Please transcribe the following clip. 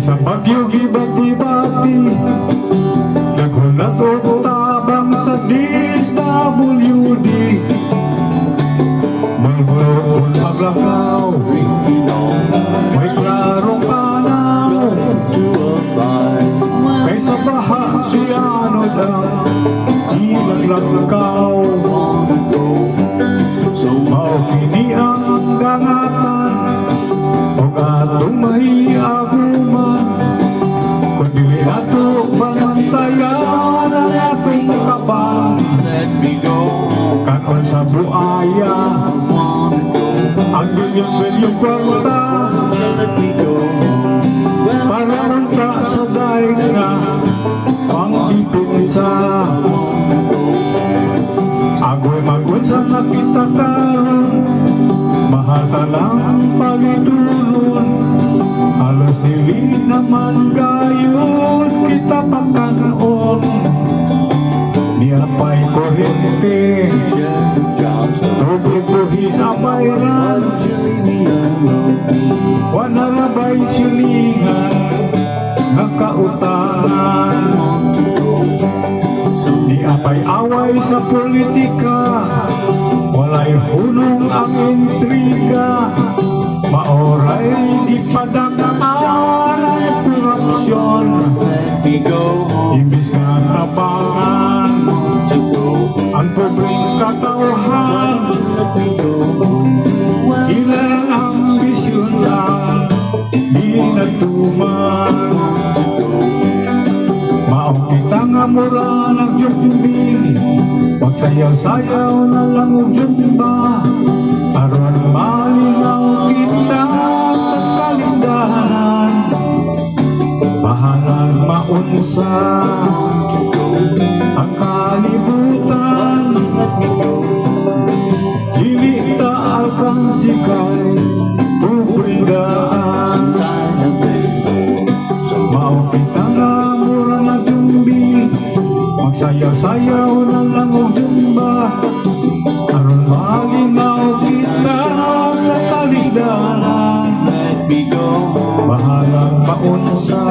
sa bagyo gibati-bati, naghulat o tabang sa DSWD. Magulong maglakaw, may klarong panaw, kaysa baha si ano lang, ilaglakaw. Mao kini ang dangatan, o atong may aguman, kung dili ato bantayan ang atong kaban. Kanon sa buaya, ang bilyong kwarta, para nanta sa daig nga pang-ipinsa. Agoy magod sa nakita karon, mahal talang pagidulon, halos dili naman gayon kita pagkanaon. Niapay kuryente, tubig buhis abayran, wala na ba'y silingan, nakautangan. Niapay away sa politika, walay hunong ang intriga, maoray gipadangkaan ang korupsyon. Imbis nga tabangan ang pobreng katauhan, ilang ambisyon lang di natuman. Maong kita nga mura nagjumbing, magsayaw-sayaw na lang o jumba, aron malingaw kita sa kalisdahanan. Bahalang maunsa ang kalibutan, dili taal kang sikay pubrindaan. Maong kita nga mura nagjumbing, magsayaw-sayaw na lang o jumba, aron malingaw kita sa kalisdahanan. Bahalang maunsa